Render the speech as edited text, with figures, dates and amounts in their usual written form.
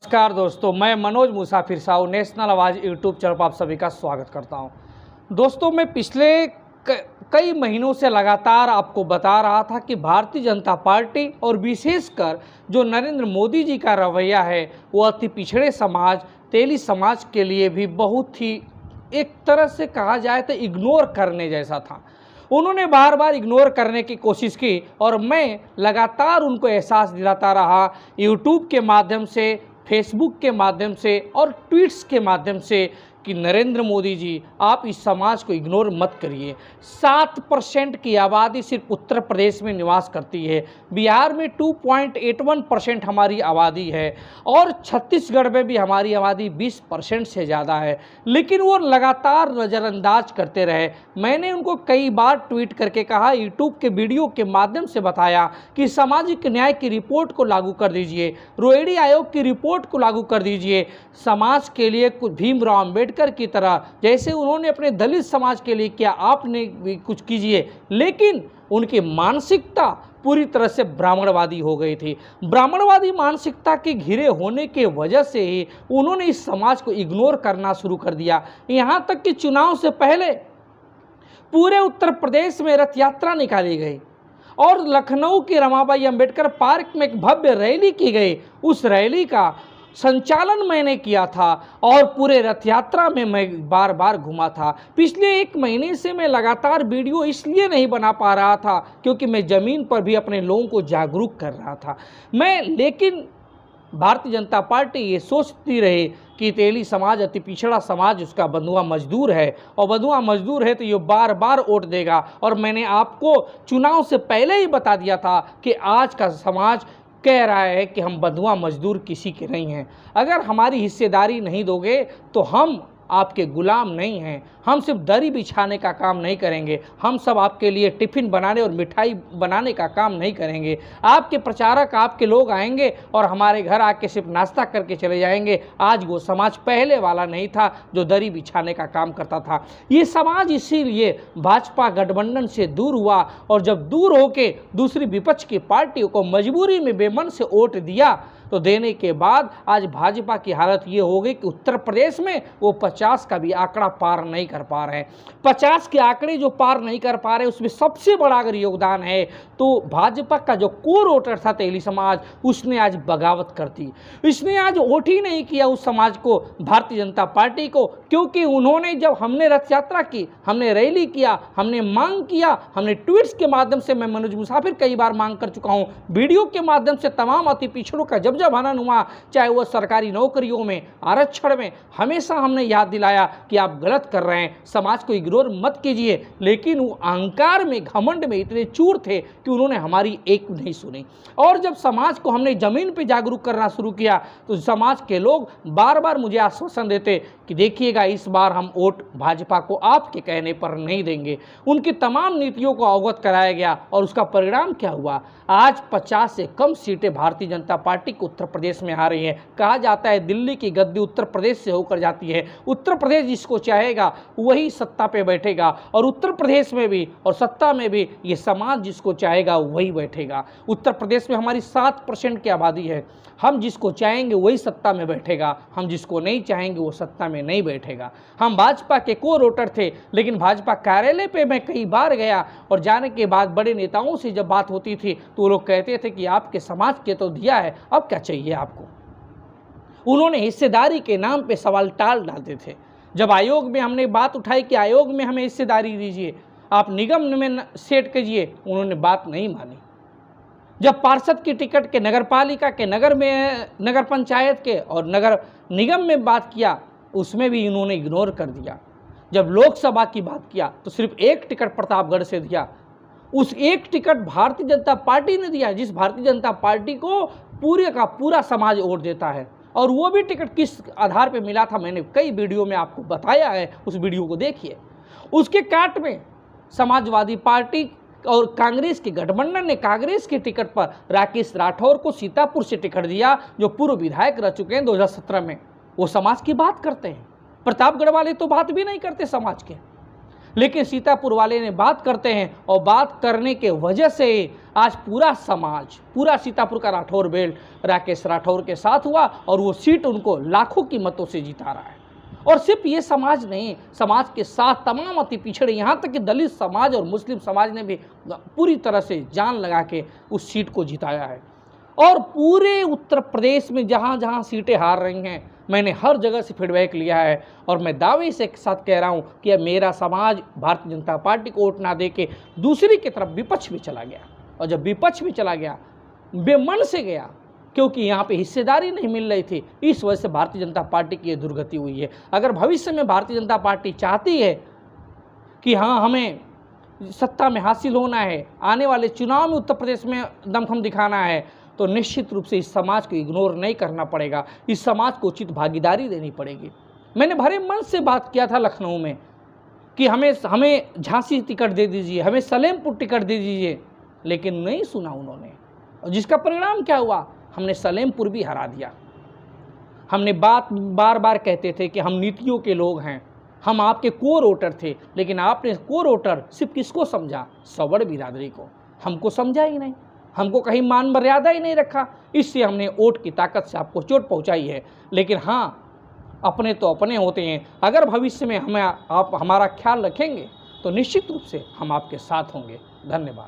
नमस्कार दोस्तों, मैं मनोज मुसाफिर साहू नेशनल आवाज़ यूट्यूब चैनल पर आप सभी का स्वागत करता हूं। दोस्तों, मैं पिछले कई महीनों से लगातार आपको बता रहा था कि भारतीय जनता पार्टी और विशेषकर जो नरेंद्र मोदी जी का रवैया है वो अति पिछड़े समाज, तेली समाज के लिए भी बहुत ही एक तरह से कहा जाए तो इग्नोर करने जैसा था। उन्होंने बार बार इग्नोर करने की कोशिश की और मैं लगातार उनको एहसास दिलाता रहा, यूट्यूब के माध्यम से, फेसबुक के माध्यम से और ट्वीट्स के माध्यम से कि नरेंद्र मोदी जी, आप इस समाज को इग्नोर मत करिए। 7% की आबादी सिर्फ उत्तर प्रदेश में निवास करती है, बिहार में 2.81% हमारी आबादी है और छत्तीसगढ़ में भी हमारी आबादी 20% से ज़्यादा है, लेकिन वो लगातार नज़रअंदाज करते रहे। मैंने उनको कई बार ट्वीट करके कहा, यूट्यूब के वीडियो के माध्यम से बताया कि सामाजिक न्याय की रिपोर्ट को लागू कर दीजिए, रोहिणी आयोग की रिपोर्ट को लागू कर दीजिए, समाज के लिए कुछ भीमराव अम्बेडकर की तरह जैसे उन्होंने अपने दलित समाज के लिए किया, आपने भी कुछ कीजिए। लेकिन उनकी मानसिकता पूरी तरह से ब्राह्मणवादी हो गई थी। ब्राह्मणवादी मानसिकता के घिरे होने के वजह से ही उन्होंने इस समाज को इग्नोर करना शुरू कर दिया। यहाँ तक कि चुनाव से पहले पूरे उत्तर प्रदेश में रथ यात्रा निकाली गई और लखनऊ के रमाबाई अंबेडकर पार्क में एक भव्य रैली की गई। उस रैली का संचालन मैंने किया था और पूरे रथ यात्रा में मैं बार बार घुमा था। पिछले 1 महीने से मैं लगातार वीडियो इसलिए नहीं बना पा रहा था क्योंकि मैं ज़मीन पर भी अपने लोगों को जागरूक कर रहा था। लेकिन भारतीय जनता पार्टी ये सोचती रही कि तेली समाज अति पिछड़ा समाज, उसका बंधुआ मजदूर है और बंधुआ मजदूर है तो ये बार बार वोट देगा। और मैंने आपको चुनाव से पहले ही बता दिया था कि आज का समाज कह रहा है कि हम बंधुआ मजदूर किसी के नहीं हैं। अगर हमारी हिस्सेदारी नहीं दोगे तो हम आपके गुलाम नहीं हैं। हम सिर्फ दरी बिछाने का काम नहीं करेंगे, हम सब आपके लिए टिफ़िन बनाने और मिठाई बनाने का काम नहीं करेंगे। आपके प्रचारक, आपके लोग आएंगे और हमारे घर आके सिर्फ नाश्ता करके चले जाएंगे। आज वो समाज पहले वाला नहीं था जो दरी बिछाने का काम करता था। ये समाज इसीलिए भाजपा गठबंधन से दूर हुआ और जब दूर होके दूसरी विपक्ष की पार्टियों को मजबूरी में बेमन से वोट दिया तो देने के बाद आज भाजपा की हालत ये हो गई कि उत्तर प्रदेश में वो 50 का भी आंकड़ा पार नहीं कर पा रहे हैं। 50 के आंकड़े जो पार नहीं कर पा रहे उसमें सबसे बड़ा अगर योगदान है तो भाजपा का जो कोर वोटर था तेली समाज, उसने आज बगावत कर दी। इसने आज वोट ही नहीं किया उस समाज को, भारतीय जनता पार्टी को, क्योंकि उन्होंने जब हमने रथ यात्रा की, हमने रैली किया, हमने मांग किया, हमने ट्वीट्स के माध्यम से, मैं मनोज मुसाफिर कई बार मांग कर चुका हूँ, वीडियो के माध्यम से तमाम अति पिछड़ों का जब हनन हुआ, चाहे वो सरकारी नौकरियों में, आरक्षण में, हमेशा हमने याद दिलाया कि आप गलत कर रहे हैं, समाज को इग्नोर मत कीजिए। लेकिन वो अहंकार में, घमंड में इतने चूर थे कि उन्होंने हमारी एक नहीं सुनी। और जब समाज को हमने जमीन पे जागरूक करना शुरू किया तो समाज के लोग बार बार मुझे आश्वासन देते कि देखिएगा इस बार हम वोट भाजपा को आपके कहने पर नहीं देंगे। उनकी तमाम नीतियों को अवगत कराया गया और उसका परिणाम क्या हुआ? आज 50 से कम सीटें भारतीय जनता पार्टी को उत्तर प्रदेश में आ रही है। कहा जाता है दिल्ली की गद्दी उत्तर प्रदेश से होकर जाती है। उत्तर प्रदेश जिसको चाहेगा वही सत्ता पे बैठेगा और उत्तर प्रदेश में भी और सत्ता में भी ये समाज जिसको चाहेगा वही बैठेगा। उत्तर प्रदेश में हमारी 7% की आबादी है। हम जिसको चाहेंगे वही सत्ता में बैठेगा, हम जिसको नहीं चाहेंगे वो सत्ता में नहीं बैठेगा। हम भाजपा के कोर वोटर थे, लेकिन भाजपा कार्यालय पे मैं कई बार गया और जाने के बाद बड़े नेताओं से जब बात होती थी तो वो लोग कहते थे कि आपके समाज के तो दिया है, अब क्या चाहिए आपको। उन्होंने हिस्सेदारी के नाम पे सवाल टाल डालते थे। जब आयोग में हमने बात उठाई कि आयोग में हमें हिस्सेदारी दीजिए, आप निगम में सेट कीजिए, उन्होंने बात नहीं मानी। जब पार्षद की टिकट के, नगर पालिका के, नगर पंचायत के और नगर निगम में बात किया, उसमें भी इन्होंने इग्नोर कर दिया। जब लोकसभा की बात किया तो सिर्फ एक टिकट प्रतापगढ़ से दिया। उस एक टिकट भारतीय जनता पार्टी ने दिया, जिस भारतीय जनता पार्टी को पूरे का पूरा समाज वोट देता है। और वो भी टिकट किस आधार पे मिला था मैंने कई वीडियो में आपको बताया है, उस वीडियो को देखिए। उसके काट में समाजवादी पार्टी और कांग्रेस के गठबंधन ने कांग्रेस की टिकट पर राकेश राठौर को सीतापुर से टिकट दिया, जो पूर्व विधायक रह चुके हैं 2017 में। वो समाज की बात करते हैं, प्रतापगढ़ वाले तो बात भी नहीं करते समाज के। लेकिन सीतापुर वाले ने बात करते हैं और बात करने के वजह से आज पूरा समाज, पूरा सीतापुर का राठौर बेल्ट राकेश राठौर के साथ हुआ और वो सीट उनको लाखों की मतों से जिता रहा है। और सिर्फ ये समाज नहीं, समाज के साथ तमाम अति पिछड़े, यहाँ तक कि दलित समाज और मुस्लिम समाज ने भी पूरी तरह से जान लगा के उस सीट को जिताया है। और पूरे उत्तर प्रदेश में जहाँ जहाँ सीटें हार रही हैं, मैंने हर जगह से फीडबैक लिया है और मैं दावे से साथ कह रहा हूँ कि अब मेरा समाज भारतीय जनता पार्टी को वोट ना दे के दूसरी की तरफ विपक्ष में चला गया। और जब विपक्ष में चला गया, बेमन से गया, क्योंकि यहाँ पे हिस्सेदारी नहीं मिल रही थी, इस वजह से भारतीय जनता पार्टी की ये दुर्गति हुई है। अगर भविष्य में भारतीय जनता पार्टी चाहती है कि हाँ हमें सत्ता में हासिल होना है, आने वाले चुनाव में उत्तर प्रदेश में दमखम दिखाना है, तो निश्चित रूप से इस समाज को इग्नोर नहीं करना पड़ेगा, इस समाज को उचित भागीदारी देनी पड़ेगी। मैंने भरे मन से बात किया था लखनऊ में कि हमें झांसी टिकट दे दीजिए, हमें सलेमपुर टिकट दे दीजिए, लेकिन नहीं सुना उन्होंने। और जिसका परिणाम क्या हुआ, हमने सलेमपुर भी हरा दिया। हमने बार बार कहते थे कि हम नीतियों के लोग हैं, हम आपके कोर वोटर थे, लेकिन आपने कोर वोटर सिर्फ किसको समझा, सवर्ण बिरादरी को। हमको समझा ही नहीं, हमको कहीं मान मर्यादा ही नहीं रखा। इससे हमने वोट की ताकत से आपको चोट पहुंचाई है। लेकिन हाँ, अपने तो अपने होते हैं। अगर भविष्य में आप हमारा ख्याल रखेंगे तो निश्चित रूप से हम आपके साथ होंगे। धन्यवाद।